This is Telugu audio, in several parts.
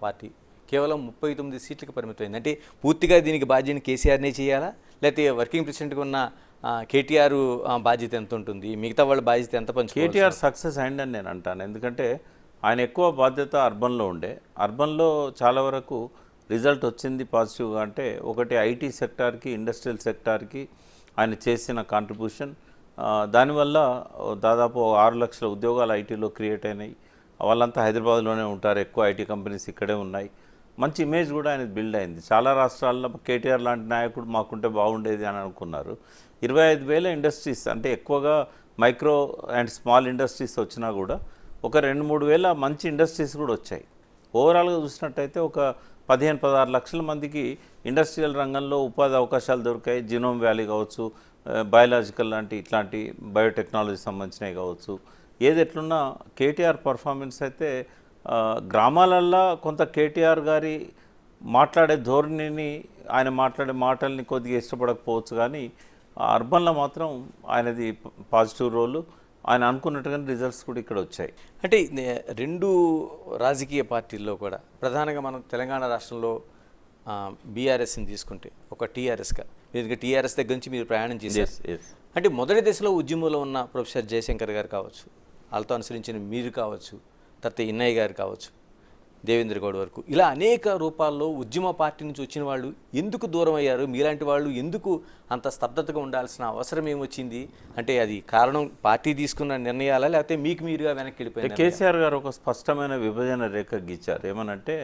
పార్టీ కేవలం 39 సీట్లకు పరిమితమైంది. అంటే పూర్తిగా దీనికి బాధ్యతని కేసీఆర్నే చేయాలా, లేకపోతే వర్కింగ్ ప్రెసిడెంట్గా ఉన్న కేటీఆర్ బాధ్యత ఎంత ఉంటుంది, మిగతా వాళ్ళ బాధ్యత ఎంత పంచుకోవాలి? కేటీఆర్ సక్సెస్ అయిందని నేను అంటాను. ఎందుకంటే ఆయన ఎక్కువ బాధ్యత అర్బన్లో ఉండే, అర్బన్లో చాలా వరకు రిజల్ట్ వచ్చింది పాజిటివ్గా. అంటే ఒకటి ఐటీ సెక్టార్కి, ఇండస్ట్రియల్ సెక్టార్కి ఆయన చేసిన కాంట్రిబ్యూషన్, దానివల్ల దాదాపు 6 లక్షల ఉద్యోగాలు ఐటీలో క్రియేట్ అయినాయి. వాళ్ళంతా హైదరాబాద్లోనే ఉంటారు, ఎక్కువ ఐటీ కంపెనీస్ ఇక్కడే ఉన్నాయి. మంచి ఇమేజ్ కూడా ఆయన బిల్డ్ అయింది. చాలా రాష్ట్రాల్లో కేటీఆర్ లాంటి నాయకుడు మాకుంటే బాగుండేది అని అనుకున్నారు. 25,000 ఇండస్ట్రీస్, అంటే ఎక్కువగా మైక్రో అండ్ స్మాల్ ఇండస్ట్రీస్ వచ్చినా కూడా ఒక 2-3 వేల మంచి ఇండస్ట్రీస్ కూడా వచ్చాయి. ఓవరాల్గా చూసినట్టయితే ఒక 15-16 లక్షల మందికి ఇండస్ట్రియల్ రంగంలో ఉపాధి అవకాశాలు దొరికాయి. జినోమ్ వ్యాలీ కావచ్చు, బయాలజికల్ లాంటి ఇట్లాంటి బయోటెక్నాలజీ సంబంధించినవి కావచ్చు. ఏది ఎట్లున్నా కేటీఆర్ పర్ఫార్మెన్స్ అయితే గ్రామాలల్లో కొంత కేటీఆర్ గారి మాట్లాడే ధోరణిని, ఆయన మాట్లాడే మాటల్ని కొద్దిగా ఇష్టపడకపోవచ్చు, కానీ అర్బన్లో మాత్రం ఆయనది పాజిటివ్ రోలు. ఆయన అనుకున్నట్టుగానే రిజల్ట్స్ కూడా ఇక్కడ వచ్చాయి. అంటే 2 రాజకీయ పార్టీల్లో కూడా ప్రధానంగా మనం తెలంగాణ రాష్ట్రంలో బీఆర్ఎస్ని తీసుకుంటే ఒక టీఆర్ఎస్గా, మీరు టీఆర్ఎస్ దగ్గర నుంచి మీరు ప్రయాణం చేశారు. అంటే మొదటి దశలో ఉద్యమంలో ఉన్న ప్రొఫెసర్ జయశంకర్ గారు కావచ్చు, వాళ్ళతో అనుసరించిన మీరు కావచ్చు, తర్వాత ఇన్నయ్య గారు కావచ్చు, దేవేంద్ర గౌడ్ వరకు, ఇలా అనేక రూపాల్లో ఉద్యమ పార్టీ నుంచి వచ్చిన వాళ్ళు ఎందుకు దూరం అయ్యారు? మీలాంటి వాళ్ళు ఎందుకు అంత స్తబ్దతగా ఉండాల్సిన అవసరం ఏమొచ్చింది? అంటే అది కారణం పార్టీ తీసుకున్న నిర్ణయాలా, లేకపోతే మీకు మీరుగా వెనక్కి వెళ్ళిపోయారు? కేసీఆర్ గారు ఒక స్పష్టమైన విభజన రేఖ గీచారు. ఏమనంటే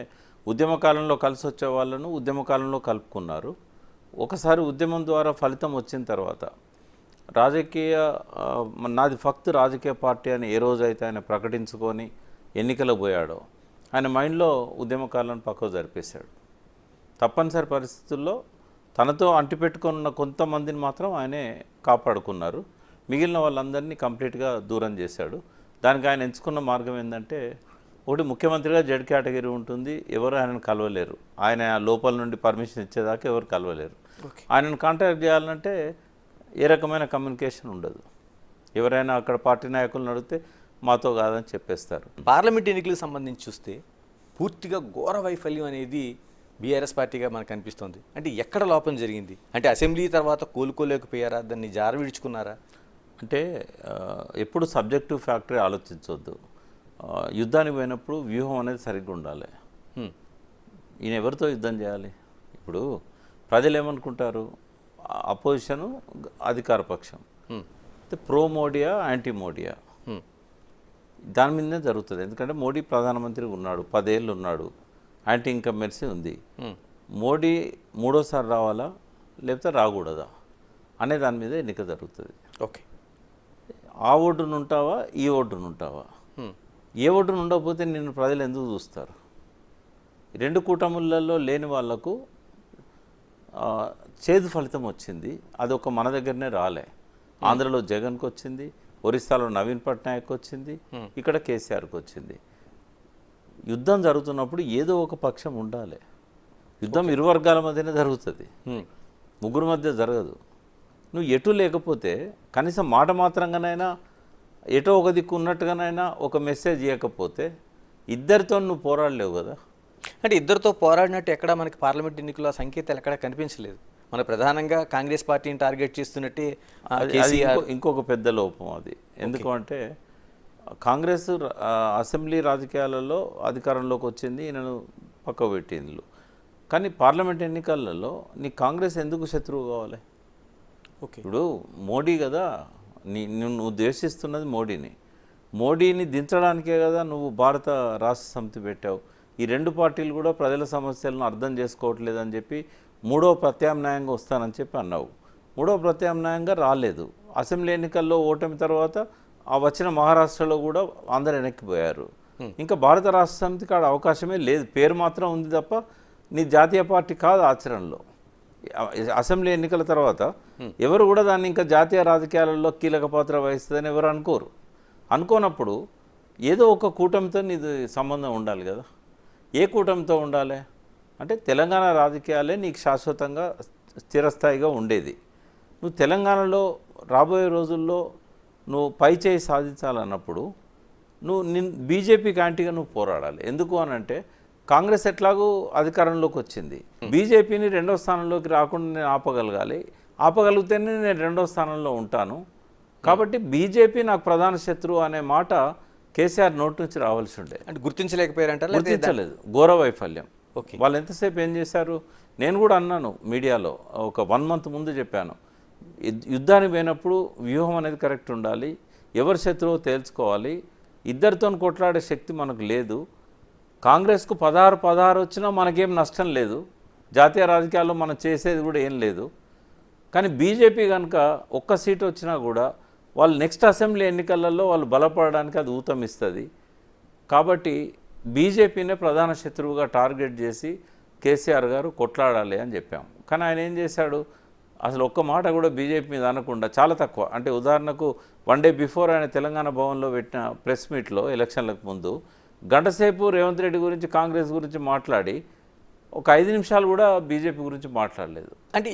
ఉద్యమ కాలంలో కలిసి వచ్చే వాళ్ళను ఉద్యమ కాలంలో కలుపుకున్నారు. ఒకసారి ఉద్యమం ద్వారా ఫలితం వచ్చిన తర్వాత నాది ఫక్త్ రాజకీయ పార్టీ అని ఏ రోజైతే ఆయన ప్రకటించుకొని ఎన్నికలకు పోయాడో, ఆయన మైండ్లో ఉద్యమకాలను పక్కకు జరిపేశాడు. తప్పనిసరి పరిస్థితుల్లో తనతో అంటిపెట్టుకున్న కొంతమందిని మాత్రం ఆయనే కాపాడుకున్నారు. మిగిలిన వాళ్ళందరినీ కంప్లీట్గా దూరం చేశాడు. దానికి ఆయన ఎంచుకున్న మార్గం ఏంటంటే, ఒకటి ముఖ్యమంత్రిగా జెడ్ కేటగిరీ ఉంటుంది, ఎవరు ఆయనను కలవలేరు. ఆయన లోపల నుండి పర్మిషన్ ఇచ్చేదాకా ఎవరు కలవలేరు. ఆయనను కాంటాక్ట్ చేయాలంటే ఏ రకమైన కమ్యూనికేషన్ ఉండదు. ఎవరైనా అక్కడ పార్టీ నాయకులను అడిగితే మాతో కాదని చెప్పేస్తారు. పార్లమెంట్ ఎన్నికలకు సంబంధించి చూస్తే పూర్తిగా ఘోర వైఫల్యం అనేది బీఆర్ఎస్ పార్టీగా మనకు అనిపిస్తుంది. అంటే ఎక్కడ లోపం జరిగింది? అంటే అసెంబ్లీ తర్వాత కోలుకోలేకపోయారా, దాన్ని జార విడుచుకున్నారా? అంటే ఎప్పుడు సబ్జెక్టివ్ ఫ్యాక్టరీ ఆలోచించవద్దు. యుద్ధానికి పోయినప్పుడు వ్యూహం అనేది సరిగ్గా ఉండాలి. ఈయన ఎవరితో యుద్ధం చేయాలి? ఇప్పుడు ప్రజలు ఏమనుకుంటారు? అపోజిషను, అధికార పక్షం, ప్రో మోడీయా యాంటీ మోడీయా, దాని మీదనే జరుగుతుంది. ఎందుకంటే మోడీ ప్రధానమంత్రి ఉన్నాడు, 10 ఏళ్ళు ఉన్నాడు, యాంటీ ఇన్కంబెన్సీ ఉంది. మోడీ 3వ సారి రావాలా లేకపోతే రాకూడదా అనే దాని మీద ఎన్నిక జరుగుతుంది. ఓకే, ఆ ఓటును ఉంటావా, ఈ ఓటును ఉంటావా? ఏ ఓటును ఉండకపోతే నిన్ను ప్రజలు ఎందుకు చూస్తారు? 2 కూటములలో లేని వాళ్లకు చేదు ఫలితం వచ్చింది. అదొక మన దగ్గరనే రాలే. ఆంధ్రలో జగన్కి వచ్చింది, ఒరిస్సాలో నవీన్ పట్నాయక్ వచ్చింది, ఇక్కడ కేసీఆర్కి వచ్చింది. యుద్ధం జరుగుతున్నప్పుడు ఏదో ఒక పక్షం ఉండాలి. యుద్ధం 2 వర్గాల మధ్యనే జరుగుతుంది, 3 మధ్య జరగదు. నువ్వు ఎటు లేకపోతే కనీసం మాట మాత్రంగానైనా ఎటో ఒక దిక్కు ఉన్నట్టుగానైనా ఒక మెసేజ్ ఇవ్వకపోతే ఇద్దరితో నువ్వు పోరాడలేవు కదా. అంటే ఇద్దరితో పోరాడినట్టు ఎక్కడ మనకి పార్లమెంట్ ఎన్నికల్లో సంకేతాలు ఎక్కడ కనిపించలేదు. మన ప్రధానంగా కాంగ్రెస్ పార్టీని టార్గెట్ చేస్తున్నట్టే ఇంకొక పెద్ద లోపం అది. ఎందుకంటే కాంగ్రెస్ అసెంబ్లీ రాజకీయాలలో అధికారంలోకి వచ్చింది, ఈయనను పక్క పెట్టింది. కానీ పార్లమెంట్ ఎన్నికలలో నీ కాంగ్రెస్ ఎందుకు శత్రువు కావాలి? ఓకే, ఇప్పుడు మోడీ కదా, నువ్వు ద్వేషిస్తున్నది మోడీని దించడానికే కదా నువ్వు భారత రాష్ట్ర సమితి పెట్టావు. ఈ 2 పార్టీలు కూడా ప్రజల సమస్యలను అర్థం చేసుకోవట్లేదని చెప్పి 3వ ప్రత్యామ్నాయంగా వస్తానని చెప్పి అన్నావు. 3వ ప్రత్యామ్నాయంగా రాలేదు. అసెంబ్లీ ఎన్నికల్లో ఓటమి తర్వాత ఆ వచ్చిన మహారాష్ట్రలో కూడా అందరు వెనక్కిపోయారు. ఇంకా భారత రాష్ట్ర సమితికి ఆడ అవకాశమే లేదు. పేరు మాత్రం ఉంది తప్ప నీ జాతీయ పార్టీ కాదు ఆచరణలో. అసెంబ్లీ ఎన్నికల తర్వాత ఎవరు కూడా దాన్ని ఇంకా జాతీయ రాజకీయాలలో కీలక పాత్ర వహిస్తుందని ఎవరు అనుకోనప్పుడు ఏదో ఒక కూటమితో నీది సంబంధం ఉండాలి కదా. ఏ కూటమితో ఉండాలి అంటే తెలంగాణ రాజకీయాలే నీకు శాశ్వతంగా స్థిరస్థాయిగా ఉండేది. నువ్వు తెలంగాణలో రాబోయే రోజుల్లో నువ్వు పై చేయి సాధించాలన్నప్పుడు నువ్వు బీజేపీకి యాంటీగా నువ్వు పోరాడాలి. ఎందుకు అని అంటే కాంగ్రెస్ ఎట్లాగూ అధికారంలోకి వచ్చింది, బీజేపీని రెండో స్థానంలోకి రాకుండా నేను ఆపగలిగితేనే నేను రెండో స్థానంలో ఉంటాను. కాబట్టి బీజేపీ నాకు ప్రధాన శత్రువు అనే మాట కేసీఆర్ నోటి నుంచి రావాల్సి ఉండే. అంటే గుర్తించలేకపోయారంటారా? గుర్తించలేదు, ఘోర వైఫల్యం. ఓకే. వాళ్ళు ఎంతసేపు ఏం చేశారు, నేను కూడా అన్నాను మీడియాలో, ఒక 1 month ముందు చెప్పాను, యుద్ధానికి పోయినప్పుడు వ్యూహం అనేది కరెక్ట్ ఉండాలి, ఎవరి శత్రువు తేల్చుకోవాలి, ఇద్దరితో కొట్లాడే శక్తి మనకు లేదు, కాంగ్రెస్కు 16 వచ్చినా మనకేం నష్టం లేదు, జాతీయ రాజకీయాల్లో మనం చేసేది కూడా ఏం లేదు. కానీ బీజేపీ కనుక ఒక్క సీటు వచ్చినా కూడా వాళ్ళు నెక్స్ట్ అసెంబ్లీ ఎన్నికలలో వాళ్ళు బలపడడానికి అది ఊతమిస్తుంది. కాబట్టి బీజేపీనే ప్రధాన శత్రువుగా టార్గెట్ చేసి కేసీఆర్ గారు కొట్లాడాలి అని చెప్పాము. కానీ ఆయన ఏం చేశాడు, అసలు ఒక్క మాట కూడా బీజేపీ మీద అనకుండా చాలా తక్కువ, అంటే ఉదాహరణకు 1 day బిఫోర్ ఆయన తెలంగాణ భవన్లో పెట్టిన ప్రెస్ మీట్లో ఎలక్షన్లకు ముందు గంటసేపు రేవంత్ రెడ్డి గురించి కాంగ్రెస్ గురించి మాట్లాడి ఒక 5 నిమిషాలు కూడా బీజేపీ గురించి మాట్లాడలేదు. అంటే